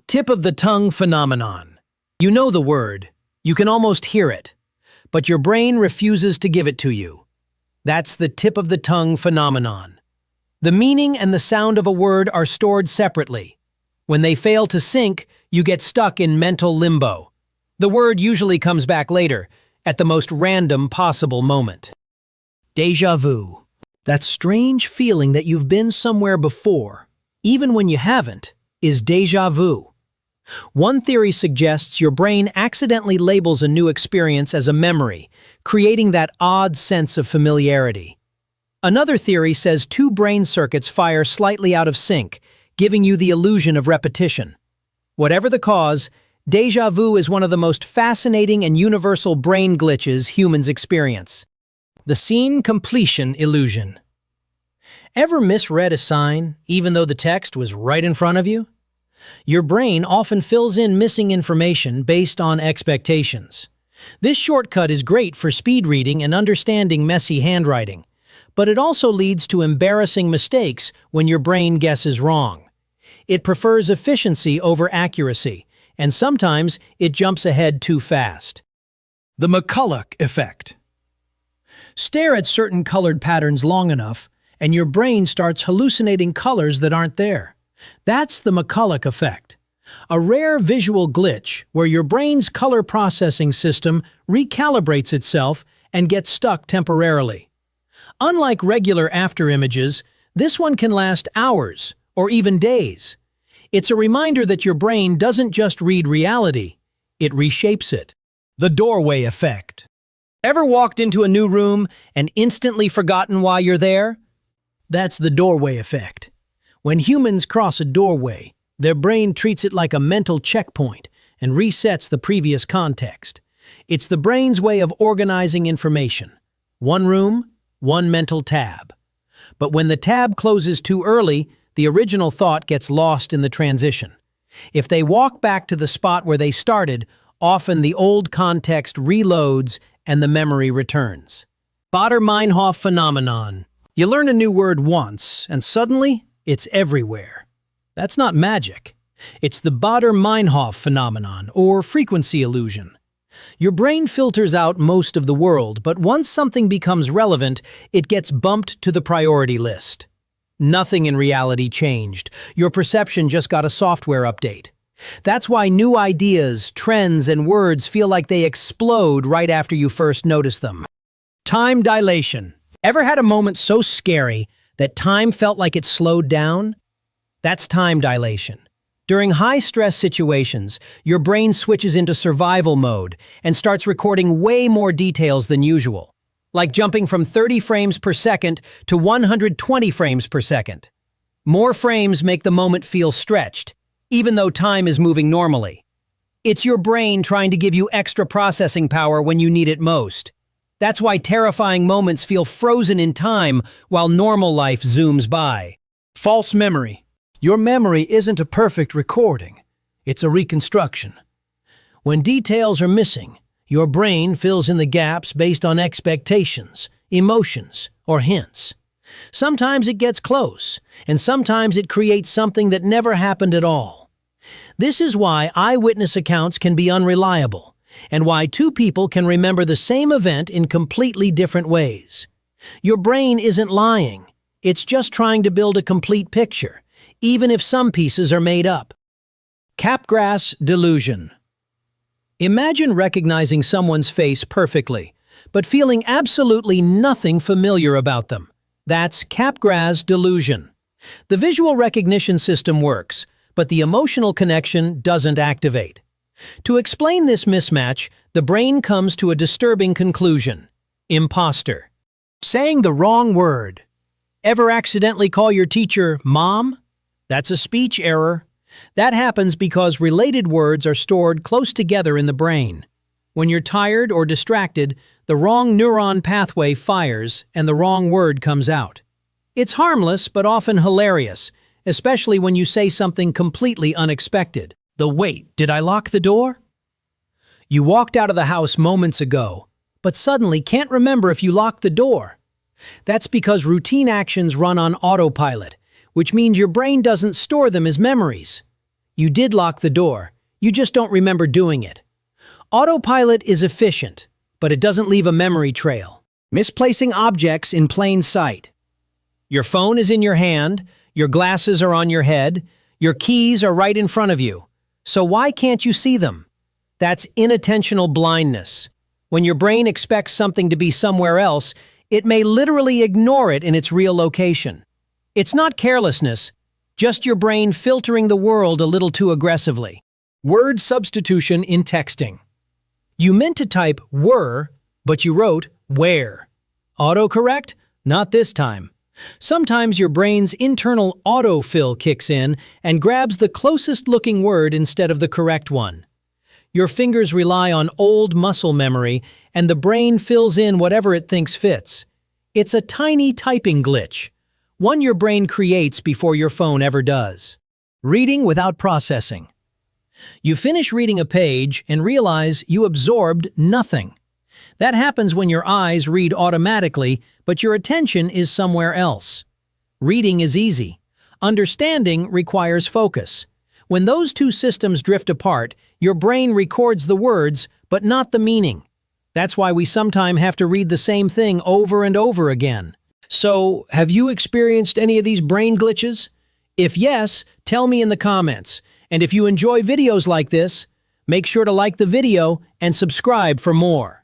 Tip of the tongue phenomenon. You know the word, you can almost hear it, but your brain refuses to give it to you. That's the tip of the tongue phenomenon. The meaning and the sound of a word are stored separately. When they fail to sync, you get stuck in mental limbo. The word usually comes back later, at the most random possible moment. Déjà vu. That strange feeling that you've been somewhere before, even when you haven't, is déjà vu. One theory suggests your brain accidentally labels a new experience as a memory, creating that odd sense of familiarity. Another theory says two brain circuits fire slightly out of sync, giving you the illusion of repetition. Whatever the cause, déjà vu is one of the most fascinating and universal brain glitches humans experience. The scene completion illusion. Ever misread a sign, even though the text was right in front of you? Your brain often fills in missing information based on expectations. This shortcut is great for speed reading and understanding messy handwriting, but it also leads to embarrassing mistakes when your brain guesses wrong. It prefers efficiency over accuracy, and sometimes it jumps ahead too fast. The McCollough Effect. Stare at certain colored patterns long enough, and your brain starts hallucinating colors that aren't there. That's the McCollough Effect, a rare visual glitch where your brain's color processing system recalibrates itself and gets stuck temporarily. Unlike regular afterimages, this one can last hours or even days. It's a reminder that your brain doesn't just read reality, it reshapes it. The doorway effect. Ever walked into a new room and instantly forgotten why you're there? That's the doorway effect. When humans cross a doorway, their brain treats it like a mental checkpoint and resets the previous context. It's the brain's way of organizing information. One room, one mental tab. But when the tab closes too early, the original thought gets lost in the transition. If they walk back to the spot where they started, often the old context reloads and the memory returns. Baader Meinhof phenomenon. You learn a new word once, and suddenly, it's everywhere. That's not magic. It's the Baader-Meinhof phenomenon, or frequency illusion. Your brain filters out most of the world, but once something becomes relevant, it gets bumped to the priority list. Nothing in reality changed. Your perception just got a software update. That's why new ideas, trends, and words feel like they explode right after you first notice them. Time dilation. Ever had a moment so scary that time felt like it slowed down? That's time dilation. During high-stress situations, your brain switches into survival mode and starts recording way more details than usual, like jumping from 30 frames per second to 120 frames per second. More frames make the moment feel stretched, even though time is moving normally. It's your brain trying to give you extra processing power when you need it most. That's why terrifying moments feel frozen in time while normal life zooms by. False memory. Your memory isn't a perfect recording. It's a reconstruction. When details are missing, your brain fills in the gaps based on expectations, emotions, or hints. Sometimes it gets close, and sometimes it creates something that never happened at all. This is why eyewitness accounts can be unreliable, and why two people can remember the same event in completely different ways. Your brain isn't lying. It's just trying to build a complete picture, even if some pieces are made up. Capgras Delusion. Imagine recognizing someone's face perfectly, but feeling absolutely nothing familiar about them. That's Capgras Delusion. The visual recognition system works, but the emotional connection doesn't activate. To explain this mismatch, the brain comes to a disturbing conclusion. Imposter. Saying the wrong word. Ever accidentally call your teacher Mom? That's a speech error. That happens because related words are stored close together in the brain. When you're tired or distracted, the wrong neuron pathway fires and the wrong word comes out. It's harmless but often hilarious, especially when you say something completely unexpected. The wait, did I lock the door? You walked out of the house moments ago, but suddenly can't remember if you locked the door. That's because routine actions run on autopilot, which means your brain doesn't store them as memories. You did lock the door, you just don't remember doing it. Autopilot is efficient, but it doesn't leave a memory trail. Misplacing objects in plain sight. Your phone is in your hand, your glasses are on your head, your keys are right in front of you. So why can't you see them? That's inattentional blindness. When your brain expects something to be somewhere else, it may literally ignore it in its real location. It's not carelessness, just your brain filtering the world a little too aggressively. Word substitution in texting. You meant to type were, but you wrote where. Autocorrect? Not this time. Sometimes your brain's internal autofill kicks in and grabs the closest-looking word instead of the correct one. Your fingers rely on old muscle memory, and the brain fills in whatever it thinks fits. It's a tiny typing glitch, one your brain creates before your phone ever does. Reading without processing. You finish reading a page and realize you absorbed nothing. That happens when your eyes read automatically, but your attention is somewhere else. Reading is easy. Understanding requires focus. When those two systems drift apart, your brain records the words, but not the meaning. That's why we sometimes have to read the same thing over and over again. So, have you experienced any of these brain glitches? If yes, tell me in the comments. And if you enjoy videos like this, make sure to like the video and subscribe for more.